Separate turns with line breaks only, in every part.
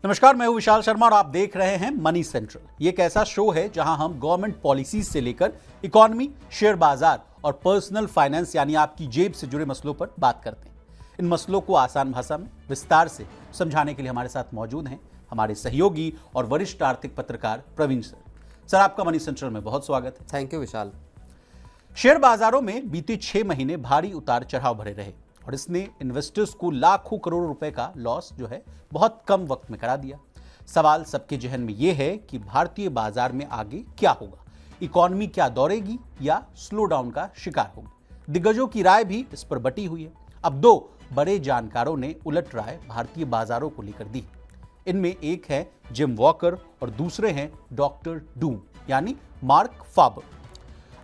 नमस्कार, मैं हूं विशाल शर्मा और आप देख रहे हैं मनी सेंट्रल। ये एक ऐसा शो है जहां हम गवर्नमेंट पॉलिसीज से लेकर इकोनॉमी, शेयर बाजार और पर्सनल फाइनेंस यानी आपकी जेब से जुड़े मसलों पर बात करते हैं। इन मसलों को आसान भाषा में विस्तार से समझाने के लिए हमारे साथ मौजूद हैं हमारे सहयोगी और वरिष्ठ आर्थिक पत्रकार प्रवीण सर। सर, आपका मनी सेंट्रल में बहुत स्वागत है।
Thank you Vishal.
शेयर बाजारों में बीते 6 महीने भारी उतार चढ़ाव भरे रहे और इसने इन्वेस्टर्स को लाखों करोड़ रुपए का लॉस जो है बहुत कम वक्त में करा दिया। सवाल सबके जहन में यह है कि भारतीय बाजार में आगे क्या होगा, इकोनॉमी क्या दौड़ेगी या स्लो डाउन का शिकार होगी। दिग्गजों की राय भी इस पर बटी हुई है। अब दो बड़े जानकारों ने उलट राय भारतीय बाजारों को लेकर दी। इनमें एक है जिम वॉकर और दूसरे हैं डॉक्टर डूम यानी मार्क फाबर।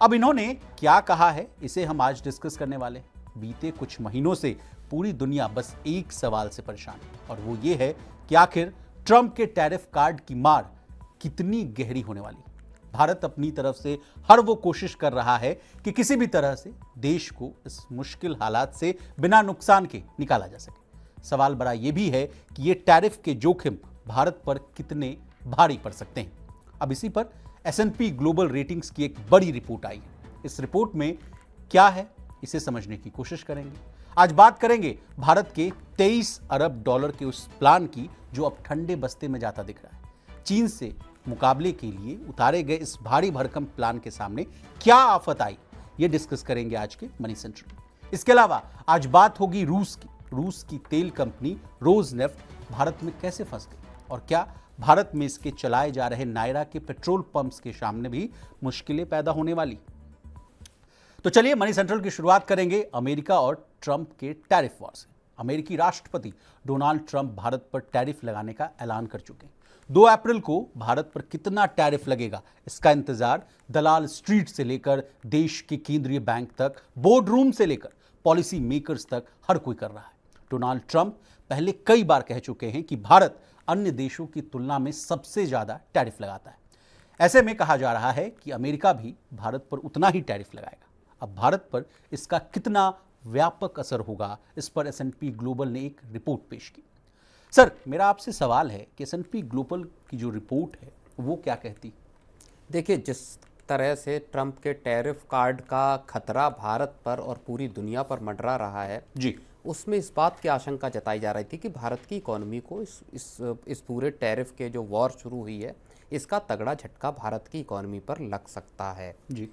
अब इन्होंने क्या कहा है, इसे हम आज डिस्कस करने वाले हैं। बीते कुछ महीनों से पूरी दुनिया बस एक सवाल से परेशान है और वो ये है कि आखिर ट्रंप के टैरिफ कार्ड की मार कितनी गहरी होने वाली है। भारत अपनी तरफ से हर वो कोशिश कर रहा है कि किसी भी तरह से देश को इस मुश्किल हालात से बिना नुकसान के निकाला जा सके। सवाल बड़ा ये भी है कि ये टैरिफ के जोखिम भारत पर कितने भारी पड़ सकते हैं। अब इसी पर S&P ग्लोबल रेटिंग्स की एक बड़ी रिपोर्ट आई है। इस रिपोर्ट में क्या है, इसे समझने की कोशिश करेंगे। आज बात करेंगे भारत के 23 अरब डॉलर के उस प्लान की जो अब ठंडे बस्ते में जाता दिख रहा है। चीन से मुकाबले के लिए उतारे गए इस भारी भरकम प्लान के सामने क्या आफत आई, ये डिस्कस करेंगे आज के मनी सेंट्रल। इसके अलावा आज बात होगी रूस की तेल कंपनी रोजनेफ्ट भारत में कैसे फंस गई और क्या भारत में इसके चलाए जा रहे नायरा के पेट्रोल पंप्स के सामने भी मुश्किलें पैदा होने वाली। तो चलिए मनी सेंट्रल की शुरुआत करेंगे अमेरिका और ट्रंप के टैरिफ वॉर से। अमेरिकी राष्ट्रपति डोनाल्ड ट्रंप भारत पर टैरिफ लगाने का ऐलान कर चुके हैं। 2 अप्रैल को भारत पर कितना टैरिफ लगेगा, इसका इंतजार दलाल स्ट्रीट से लेकर देश के केंद्रीय बैंक तक, बोर्ड रूम से लेकर पॉलिसी मेकर्स तक हर कोई कर रहा है। डोनाल्ड ट्रंप पहले कई बार कह चुके हैं कि भारत अन्य देशों की तुलना में सबसे ज्यादा टैरिफ लगाता है। ऐसे में कहा जा रहा है कि अमेरिका भी भारत पर उतना ही टैरिफ लगाएगा। अब भारत पर इसका कितना व्यापक असर होगा, इस पर S&P ग्लोबल ने एक रिपोर्ट पेश की। सर, मेरा आपसे सवाल है कि S&P ग्लोबल की जो रिपोर्ट है वो क्या कहती?
देखिए, जिस तरह से ट्रंप के टैरिफ कार्ड का खतरा भारत पर और पूरी दुनिया पर मंडरा रहा है
जी,
उसमें इस बात की आशंका जताई जा रही थी कि भारत की इकोनॉमी को इस पूरे टैरिफ के जो वॉर शुरू हुई है इसका तगड़ा झटका भारत की इकोनॉमी पर लग सकता है
जी।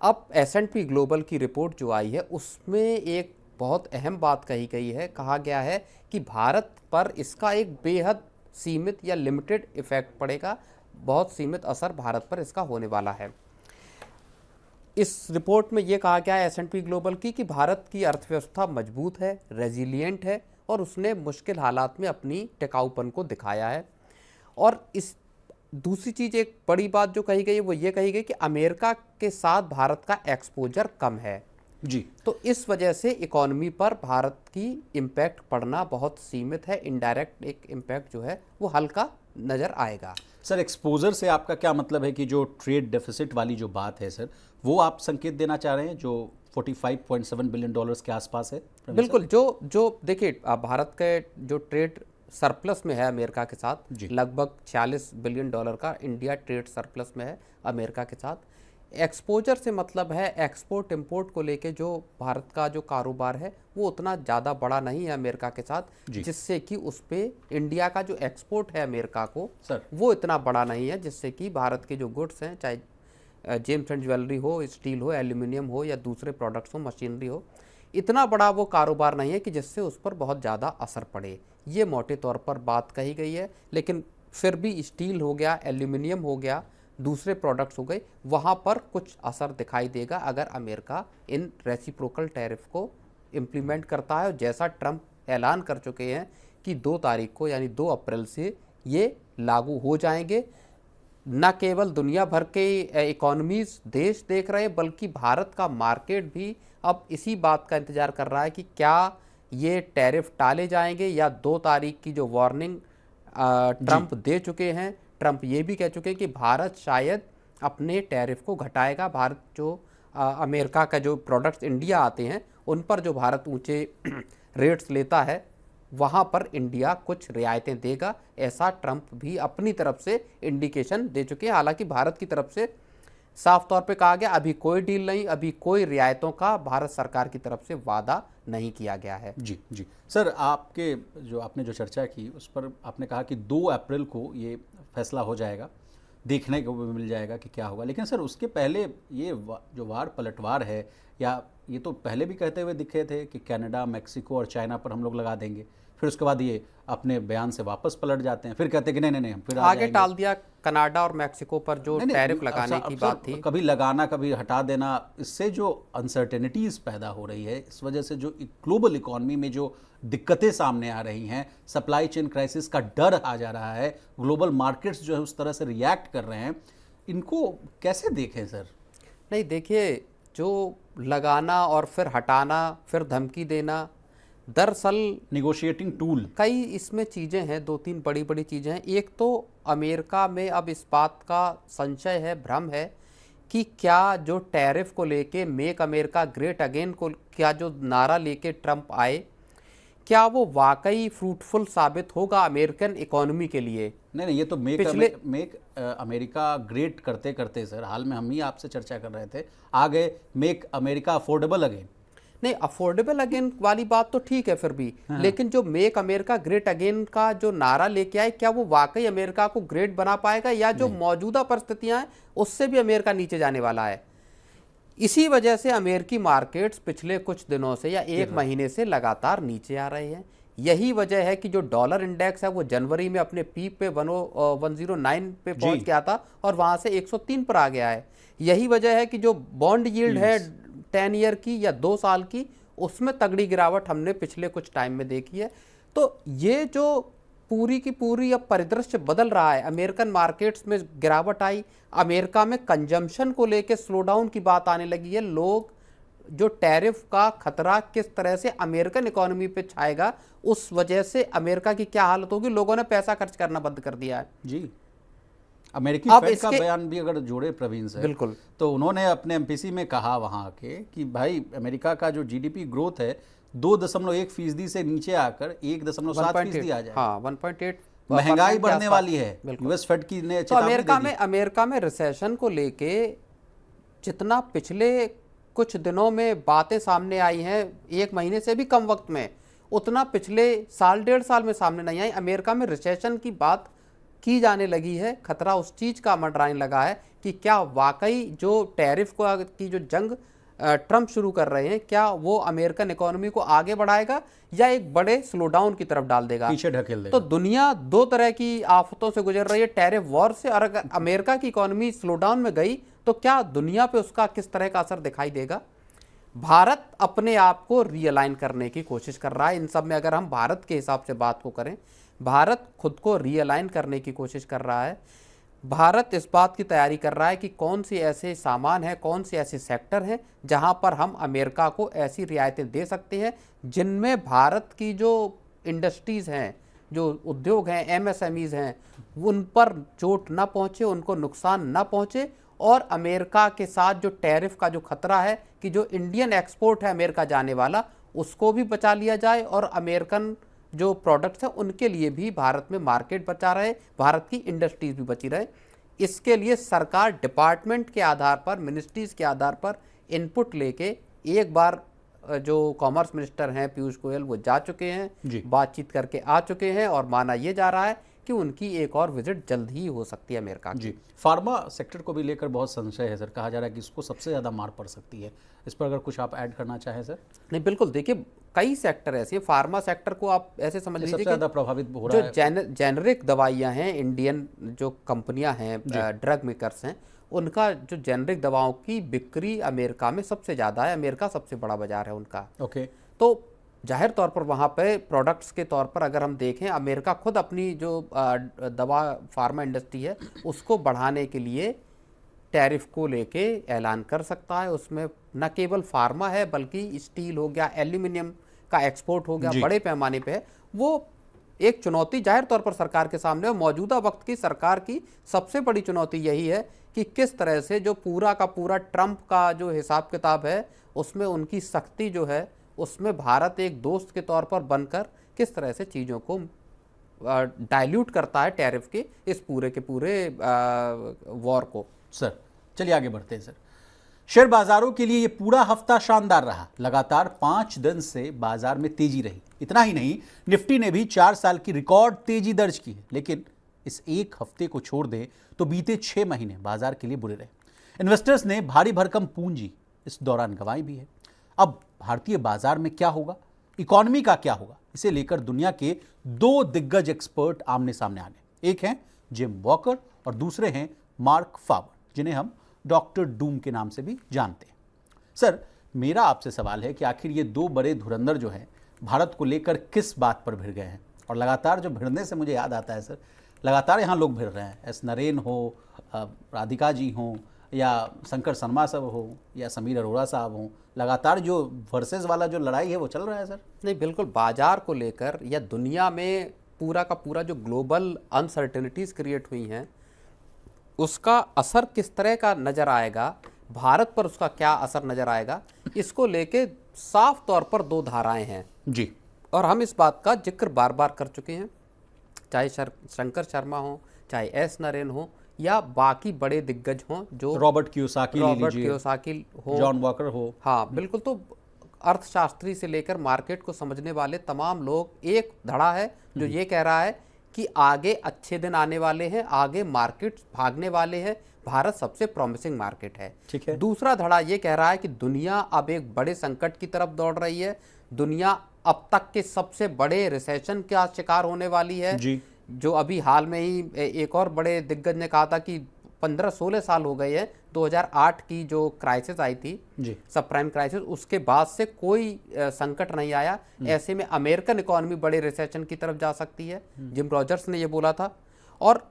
अब S&P ग्लोबल की रिपोर्ट जो आई है उसमें एक बहुत अहम बात कही गई है। कहा गया है कि भारत पर इसका एक बेहद सीमित या लिमिटेड इफेक्ट पड़ेगा, बहुत सीमित असर भारत पर इसका होने वाला है। इस रिपोर्ट में यह कहा गया है S&P ग्लोबल की कि भारत की अर्थव्यवस्था मजबूत है, रेजिलिएंट है और उसने मुश्किल हालात में अपनी टिकाऊपन को दिखाया है। और इस दूसरी चीज़, एक बड़ी बात जो कही गई है वो ये कही गई कि अमेरिका के साथ भारत का एक्सपोजर कम है
जी।
तो इस वजह से इकोनॉमी पर भारत की इम्पैक्ट पड़ना बहुत सीमित है। इनडायरेक्ट एक इम्पैक्ट जो है वो हल्का नज़र आएगा।
सर, एक्सपोजर से आपका क्या मतलब है कि जो ट्रेड डेफिसिट वाली जो बात है सर, वो आप संकेत देना चाह रहे हैं जो 45.7 बिलियन डॉलर्स के आसपास है?
बिल्कुल। जो देखिए, भारत के जो ट्रेड सरप्लस में है अमेरिका के साथ, लगभग 46 बिलियन डॉलर का इंडिया ट्रेड सरप्लस में है अमेरिका के साथ। एक्सपोजर से मतलब है एक्सपोर्ट इंपोर्ट को लेके जो भारत का जो कारोबार है वो उतना ज़्यादा बड़ा नहीं है अमेरिका के साथ, जिससे कि उस पर इंडिया का जो एक्सपोर्ट है अमेरिका को
सर
वो इतना बड़ा नहीं है, जिससे कि भारत के जो गुड्स हैं, चाहे जेम्स एंड ज्वेलरी हो, स्टील हो, एल्यूमिनियम हो या दूसरे प्रोडक्ट्स हो, मशीनरी हो, इतना बड़ा वो कारोबार नहीं है कि जिससे उस पर बहुत ज़्यादा असर पड़े। ये मोटे तौर पर बात कही गई है। लेकिन फिर भी स्टील हो गया, एल्यूमिनियम हो गया, दूसरे प्रोडक्ट्स हो गए, वहाँ पर कुछ असर दिखाई देगा अगर अमेरिका इन रेसिप्रोकल टैरिफ को इम्प्लीमेंट करता है। जैसा ट्रंप ऐलान कर चुके हैं कि 2 तारीख को यानी 2 अप्रैल से ये लागू हो जाएंगे। न केवल दुनिया भर के इकोनॉमीज देश देख रहे हैं बल्कि भारत का मार्केट भी अब इसी बात का इंतजार कर रहा है कि क्या ये टैरिफ टाले जाएंगे या 2 तारीख की जो वार्निंग ट्रंप दे चुके हैं। ट्रंप ये भी कह चुके हैं कि भारत शायद अपने टैरिफ को घटाएगा। भारत जो अमेरिका का जो प्रोडक्ट्स इंडिया आते हैं उन पर जो भारत ऊंचे रेट्स लेता है वहाँ पर इंडिया कुछ रियायतें देगा, ऐसा ट्रंप भी अपनी तरफ से इंडिकेशन दे चुके हैं। हालांकि भारत की तरफ से साफ तौर पे कहा गया अभी कोई डील नहीं, अभी कोई रियायतों का भारत सरकार की तरफ से वादा नहीं किया गया है।
जी जी सर, आपने जो चर्चा की उस पर आपने कहा कि 2 अप्रैल को ये फैसला हो जाएगा, देखने को भी मिल जाएगा कि क्या होगा। लेकिन सर उसके पहले ये जो वार पलटवार है, या ये तो पहले भी कहते हुए दिखे थे कि कनाडा, मेक्सिको और चाइना पर हम लोग लगा देंगे, फिर उसके बाद ये अपने बयान से वापस पलट जाते हैं, फिर कहते हैं कि नहीं नहीं हम फिर
आगे टाल दिया। कनाडा और मेक्सिको पर जो टैरिफ लगाने की बात थी,
कभी लगाना कभी हटा देना, इससे जो अनसर्टेनिटीज पैदा हो रही है, इस वजह से जो ग्लोबल इकोनॉमी में जो दिक्कतें सामने आ रही हैं, सप्लाई चेन क्राइसिस का डर आ जा रहा है, ग्लोबल मार्केट्स जो है उस तरह से रिएक्ट कर रहे हैं, इनको कैसे देखें सर?
नहीं देखिए, जो लगाना और फिर हटाना फिर धमकी देना, दरअसल
निगोशिएटिंग टूल
कई इसमें चीज़ें हैं, 2-3 बड़ी बड़ी चीज़ें हैं। एक तो अमेरिका में अब इस बात का संशय है, भ्रम है कि क्या जो टैरिफ को लेके मेक अमेरिका ग्रेट अगेन को क्या जो नारा लेके ट्रंप आए, क्या वो वाकई फ्रूटफुल साबित होगा अमेरिकन इकोनॉमी के लिए?
नहीं, ये तो मेक अमेरिका ग्रेट करते करते सर, हाल में हम ही आपसे चर्चा कर रहे थे, आ गए मेक अमेरिका अफोर्डेबल अगेन।
नहीं, अफोर्डेबल अगेन वाली बात तो ठीक है फिर भी, लेकिन जो मेक अमेरिका ग्रेट अगेन का जो नारा लेके आए, क्या वो वाकई अमेरिका को ग्रेट बना पाएगा, या जो मौजूदा परिस्थितियां हैं उससे भी अमेरिका नीचे जाने वाला है? इसी वजह से अमेरिकी मार्केट्स पिछले कुछ दिनों से या एक महीने से लगातार नीचे आ रहे हैं। यही वजह है कि जो डॉलर इंडेक्स है वो जनवरी में अपने पीक पे 109 पे पहुंच गया था और वहां से 103 पर आ गया है। यही वजह है कि जो बॉन्ड यील्ड है 10 ईयर की या 2 साल की, उसमें तगड़ी गिरावट हमने पिछले कुछ टाइम में देखी है। तो ये जो पूरी की पूरी अब परिदृश्य बदल रहा है, अमेरिकन मार्केट्स में गिरावट आई, अमेरिका में कंजम्पशन को लेके स्लो डाउन की बात आने लगी है। लोग जो टैरिफ का खतरा किस तरह से अमेरिकन इकोनॉमी पे छाएगा, उस वजह से अमेरिका की क्या हालत होगी, लोगों ने पैसा खर्च करना बंद कर दिया है।
जी, अमेरिकी फेड का बयान भी अगर जोड़े प्रवीण से,
बिल्कुल,
तो उन्होंने अपने एमपीसी में कहा वहां के कि भाई अमेरिका का जो जीडीपी ग्रोथ है 2.1% से नीचे आकर 1.7% आ जाए।
हाँ, 1.8
महंगाई बढ़ने वाली है, यूएस फेड की ने
तो अमेरिका में रिसेशन को लेके जितना पिछले कुछ दिनों में बातें सामने आई हैं, एक महीने से भी कम वक्त में, उतना पिछले साल 1.5 साल में सामने नहीं आई। अमेरिका में रिसेशन की बात की जाने लगी है, खतरा उस चीज का मंडराने लगा है कि क्या वाकई जो टैरिफ को की जो जंग ट्रंप शुरू कर रहे हैं, क्या वो अमेरिकन इकोनॉमी को आगे बढ़ाएगा या एक बड़े स्लो डाउन की तरफ डाल देगा,
पीछे ढकेल देगा।
तो दुनिया 2 तरह की आफतों से गुजर रही है, टैरिफ वॉर से, और अगर अमेरिका की इकोनॉमी स्लो डाउन में गई तो क्या दुनिया पे उसका किस तरह का असर दिखाई देगा। भारत अपने आप को रीअलाइन करने की कोशिश कर रहा है इन सब में। अगर हम भारत के हिसाब से बात को करें, भारत खुद को रीअलाइन करने की कोशिश कर रहा है। भारत इस बात की तैयारी कर रहा है कि कौन से ऐसे सामान हैं, कौन से ऐसे सेक्टर हैं जहां पर हम अमेरिका को ऐसी रियायतें दे सकते हैं जिनमें भारत की जो इंडस्ट्रीज़ हैं, जो उद्योग हैं, एमएसएमईज हैं, उन पर चोट ना पहुंचे, उनको नुकसान ना पहुंचे, और अमेरिका के साथ जो टैरिफ का जो खतरा है कि जो इंडियन एक्सपोर्ट है अमेरिका जाने वाला, उसको भी बचा लिया जाए, और अमेरिकन जो प्रोडक्ट्स हैं उनके लिए भी भारत में मार्केट बचा रहे, भारत की इंडस्ट्रीज भी बची रहे। इसके लिए सरकार डिपार्टमेंट के आधार पर, मिनिस्ट्रीज के आधार पर इनपुट लेके, एक बार जो कॉमर्स मिनिस्टर हैं पीयूष गोयल वो जा चुके हैं, बातचीत करके आ चुके हैं, और माना ये जा रहा है कि उनकी एक और विजिट जल्द ही हो सकती है अमेरिका की।
जी, फार्मा सेक्टर को भी लेकर बहुत संशय है सर, कहा जा रहा है कि इसको सबसे ज़्यादा मार पड़ सकती है। इस पर अगर कुछ आप ऐड करना चाहें सर।
नहीं, बिल्कुल, देखिए कई सेक्टर ऐसे हैं, फार्मा सेक्टर को आप ऐसे समझ लीजिए
सबसे ज़्यादा प्रभावित हो रहा है।
जो जेनरिक दवाइयाँ हैं, इंडियन जो कंपनियां हैं, ड्रग मेकर्स हैं, उनका जो जेनरिक दवाओं की बिक्री अमेरिका में सबसे ज़्यादा है। अमेरिका सबसे बड़ा बाजार है उनका।
ओके,
तो जाहिर तौर पर वहाँ पे प्रोडक्ट्स के तौर पर अगर हम देखें, अमेरिका खुद अपनी जो दवा फार्मा इंडस्ट्री है उसको बढ़ाने के लिए टैरिफ को लेके ऐलान कर सकता है। उसमें न केवल फार्मा है बल्कि स्टील हो गया, एल्यूमिनियम का एक्सपोर्ट हो गया, बड़े पैमाने पे है। वो एक चुनौती जाहिर तौर पर सरकार के सामने है। मौजूदा वक्त की सरकार की सबसे बड़ी चुनौती यही है कि किस तरह से जो पूरा का पूरा ट्रंप का जो हिसाब किताब है उसमें उनकी सख्ती जो है, उसमें भारत एक दोस्त के तौर पर बनकर किस तरह से चीज़ों को डाइल्यूट करता है टैरिफ के इस पूरे के पूरे वॉर को।
सर चलिए आगे बढ़ते हैं। सर शेयर बाजारों के लिए ये पूरा हफ्ता शानदार रहा। लगातार 5 दिन से बाजार में तेजी रही। इतना ही नहीं, निफ्टी ने भी 4 साल की रिकॉर्ड तेजी दर्ज की है। लेकिन इस एक हफ्ते को छोड़ दें तो बीते 6 महीने बाजार के लिए बुरे रहे। इन्वेस्टर्स ने भारी भरकम पूंजी इस दौरान गंवाई भी है। अब भारतीय बाजार में क्या होगा, इकोनॉमी का क्या होगा, इसे लेकर दुनिया के 2 दिग्गज एक्सपर्ट आमने सामने आ गए। एक हैं जिम वॉकर और दूसरे हैं मार्क फाबर, जिन्हें हम डॉक्टर डूम के नाम से भी जानते हैं। सर मेरा आपसे सवाल है कि आखिर ये 2 बड़े धुरंधर जो हैं भारत को लेकर किस बात पर भिड़ गए हैं। और लगातार जो भिड़ने से मुझे याद आता है सर, लगातार यहाँ लोग भिड़ रहे हैं। एस नरेन हो, राधिका जी हों, या शंकर शर्मा साहब हो, या समीर अरोड़ा साहब हों, लगातार जो वर्सेस वाला जो लड़ाई है वो चल रहा है सर।
नहीं, बिल्कुल बाजार को लेकर या दुनिया में पूरा का पूरा जो ग्लोबल अनसर्टेनिटीज़ क्रिएट हुई हैं, उसका असर किस तरह का नज़र आएगा, भारत पर उसका क्या असर नज़र आएगा, इसको लेके साफ तौर पर 2 धाराएं हैं
जी।
और हम इस बात का जिक्र बार बार कर चुके हैं, चाहे शंकर शर्मा हो, चाहे एस नरेन हो, या बाकी बड़े दिग्गज हों, जो
रॉबर्ट कियोसाकी
हो,
जॉन वॉकर हो।
हाँ बिल्कुल। तो अर्थशास्त्री से लेकर मार्केट को समझने वाले तमाम लोग, एक धड़ा है जो ये कह रहा है कि आगे अच्छे दिन आने वाले हैं, आगे मार्केट भागने वाले हैं, भारत सबसे प्रॉमिसिंग मार्केट है।
ठीक है।
दूसरा धड़ा ये कह रहा है कि दुनिया अब एक बड़े संकट की तरफ दौड़ रही है, दुनिया अब तक के सबसे बड़े रिसेशन का शिकार होने वाली है
जी।
जो अभी हाल में ही एक और बड़े दिग्गज ने कहा था कि 15-16 साल हो गए हैं 2008 की जो क्राइसिस आई थी
जी,
सब प्राइम क्राइसिस, उसके बाद से कोई संकट नहीं आया। ऐसे में अमेरिकन इकोनॉमी बड़े रिसेशन की तरफ जा सकती है, जिम रॉजर्स ने ये बोला था। और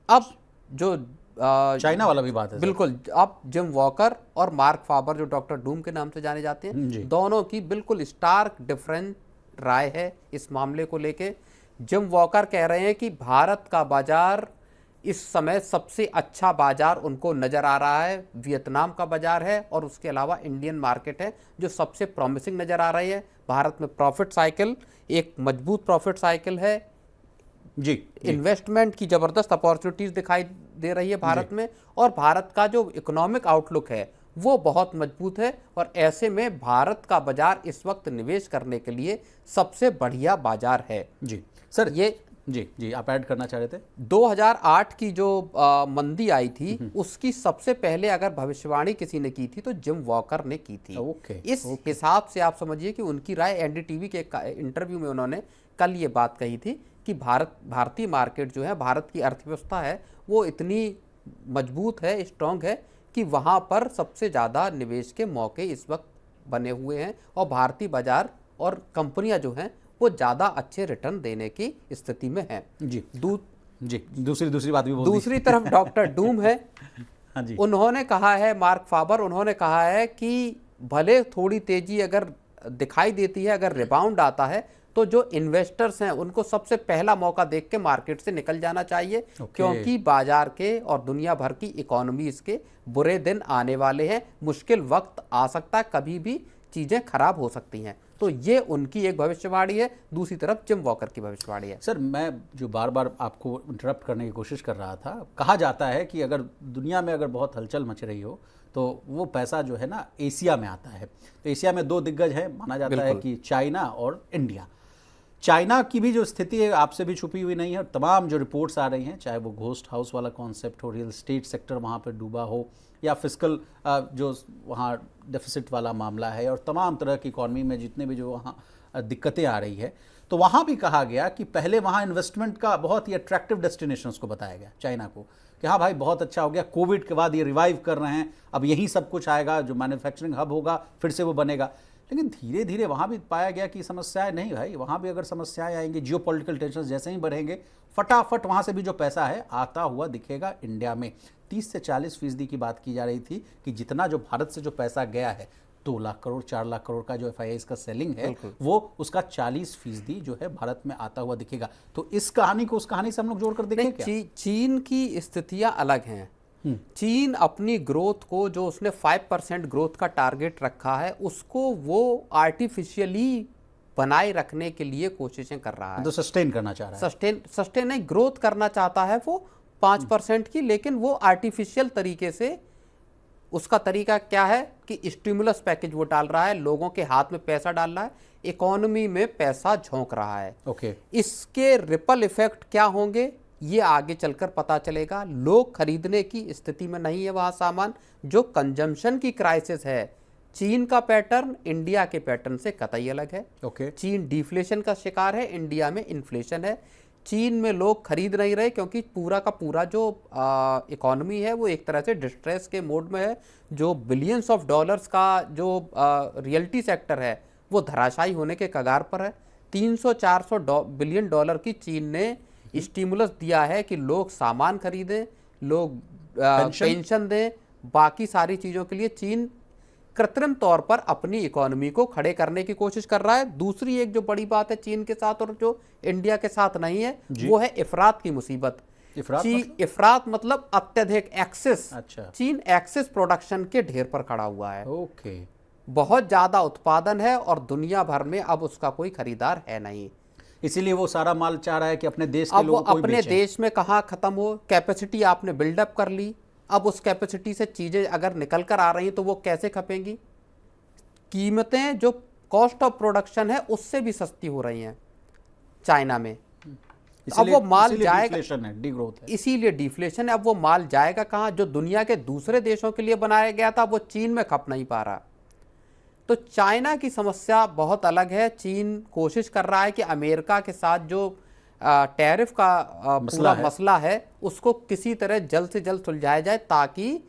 अब जो
चाइना वाला भी बात है
बिल्कुल, अब जिम वॉकर और मार्क फाबर जो डॉक्टर डूम के नाम से जाने जाते हैं, दोनों की बिल्कुल स्टार्क डिफरेंट राय है इस मामले को लेके। जिम वॉकर कह रहे हैं कि भारत का बाजार इस समय सबसे अच्छा बाजार उनको नज़र आ रहा है, वियतनाम का बाजार है और उसके अलावा इंडियन मार्केट है जो सबसे प्रॉमिसिंग नज़र आ रही है। भारत में प्रॉफिट साइकिल एक मजबूत प्रॉफिट साइकिल है
जी,
इन्वेस्टमेंट की ज़बरदस्त अपॉर्चुनिटीज़ दिखाई दे रही है भारत में, और भारत का जो इकोनॉमिक आउटलुक है वो बहुत मजबूत है। और ऐसे में भारत का बाजार इस वक्त निवेश करने के लिए सबसे बढ़िया बाजार है।
जी सर,
ये
जी आप ऐड करना चाह रहे थे।
2008 की जो मंदी आई थी उसकी सबसे पहले अगर भविष्यवाणी किसी ने की थी तो जिम वॉकर ने की थी। इस हिसाब से आप समझिए कि उनकी राय एनडीटीवी के इंटरव्यू में उन्होंने कल ये बात कही थी कि भारतीय मार्केट जो है, भारत की अर्थव्यवस्था है, वो इतनी मजबूत है, स्ट्रांग है कि वहाँ पर सबसे ज़्यादा निवेश के मौके इस वक्त बने हुए हैं और भारतीय बाजार और कंपनियां जो हैं वो ज़्यादा अच्छे रिटर्न देने की स्थिति में हैं।
जी दूसरी बात भी
दूसरी तरफ डॉक्टर डूम है।
हाँ जी,
उन्होंने कहा है, मार्क फाबर, उन्होंने कहा है कि भले थोड़ी तेजी अगर दिखाई देती है, अगर रिबाउंड आता है तो जो इन्वेस्टर्स हैं उनको सबसे पहला मौका देख के मार्केट से निकल जाना चाहिए, क्योंकि बाजार के और दुनिया भर की इकोनॉमीज के बुरे दिन आने वाले हैं, मुश्किल वक्त आ सकता है, कभी भी चीज़ें खराब हो सकती हैं। तो ये उनकी एक भविष्यवाणी है। दूसरी तरफ जिम वॉकर की भविष्यवाणी है।
सर मैं जो बार बार आपको इंटरप्ट करने की कोशिश कर रहा था, कहा जाता है कि अगर दुनिया में अगर बहुत हलचल मच रही हो तो वो पैसा जो है ना एशिया में आता है। तो एशिया में 2 दिग्गज हैं, माना जाता है कि चाइना और इंडिया। चाइना की भी जो स्थिति है आपसे भी छुपी हुई नहीं है। तमाम जो रिपोर्ट्स आ रही हैं, चाहे वो घोस्ट हाउस वाला कॉन्सेप्ट हो, रियल स्टेट सेक्टर वहाँ पर डूबा हो, या फिस्कल जो वहाँ डेफिसिट वाला मामला है, और तमाम तरह की इकॉनमी में जितने भी जो वहाँ दिक्कतें आ रही है, तो वहाँ भी कहा गया कि पहले वहाँ इन्वेस्टमेंट का बहुत ही अट्रैक्टिव डेस्टिनेशन को बताया गया चाइना को कि हाँ भाई बहुत अच्छा हो गया, कोविड के बाद ये रिवाइव कर रहे हैं, अब यहीं सब कुछ आएगा, जो मैन्युफैक्चरिंग हब होगा फिर से वो बनेगा। लेकिन धीरे धीरे वहाँ भी पाया गया कि समस्याएं नहीं भाई, वहाँ भी अगर समस्याएं आएंगी, जियोपॉलिटिकल टेंशन जैसे ही बढ़ेंगे, फटाफट वहाँ से भी जो पैसा है आता हुआ दिखेगा इंडिया में। 30 से 40% की बात की जा रही थी कि जितना जो भारत से जो पैसा गया है, 2 लाख करोड़ 4 लाख करोड़ का जो FIIs का सेलिंग है, वो उसका 40% जो है भारत में आता हुआ दिखेगा। तो इस कहानी को उस कहानी से हम लोग जोड़कर देखें क्या?
चीन की स्थितियां अलग हैं। चीन अपनी ग्रोथ को, जो उसने 5% ग्रोथ का टारगेट रखा है, उसको वो आर्टिफिशियली बनाए रखने के लिए कोशिशें कर रहा है।
तो सस्टेन करना चाह रहा है।
सस्टेन नहीं, ग्रोथ करना चाहता है वो 5% की, लेकिन वो आर्टिफिशियल तरीके से, उसका तरीका क्या है कि स्टिमुलस पैकेज वो डाल रहा है, लोगों के हाथ में पैसा डाल रहा है, इकोनॉमी में पैसा झोंक रहा है।
ओके।
इसके रिपल इफेक्ट क्या होंगे ये आगे चलकर पता चलेगा। लोग खरीदने की स्थिति में नहीं है वहां सामान। जो कंजम्पशन की क्राइसिस है, चीन का पैटर्न इंडिया के पैटर्न से कतई अलग है।
ओके।
चीन डिफ्लेशन का शिकार है, इंडिया में इन्फ्लेशन है। चीन में लोग खरीद नहीं रहे क्योंकि पूरा का पूरा जो इकोनॉमी है वो एक तरह से डिस्ट्रेस के मोड में है। जो बिलियंस ऑफ डॉलर्स का जो रियल्टी सेक्टर है वो धराशायी होने के कगार पर है। 300-400 बिलियन डॉलर की चीन ने स्टिमुलस दिया है कि लोग सामान खरीदें, लोग पेंशन दें, बाकी सारी चीज़ों के लिए चीन कृत्रिम तौर पर अपनी इकोनॉमी को खड़े करने की कोशिश कर रहा है। दूसरी एक जो बड़ी बात है चीन के साथ और जो इंडिया के साथ नहीं है वो है इफरात की मुसीबत। इफरात मतलब अत्यधिक एक्सेस।
अच्छा।
चीन एक्सेस प्रोडक्शन के ढेर पर खड़ा हुआ है।
ओके।
बहुत ज्यादा उत्पादन है और दुनिया भर में अब उसका कोई खरीदार है नहीं,
इसीलिए वो सारा माल चाह रहा है कि अपने देश के
अब वो
लोगों को
अपने देश में कहाँ खत्म हो। कैपेसिटी आपने बिल्डअप कर ली, अब उस कैपेसिटी से चीजें अगर निकल कर आ रही तो वो कैसे खपेंगी। कीमतें जो कॉस्ट ऑफ प्रोडक्शन है उससे भी सस्ती हो रही हैं चाइना में। अब वो माल जाएगा, इसीलिए डिफ्लेशन है। अब वो माल जाएगा कहाँ? जो दुनिया के दूसरे देशों के लिए बनाया गया था वो चीन में खप नहीं पा रहा। तो चाइना की समस्या बहुत अलग है। चीन कोशिश कर रहा है कि अमेरिका के साथ जो टैरिफ का पूरा मसला है उसको किसी तरह जल्द से जल्द सुलझाया जाए, ताकि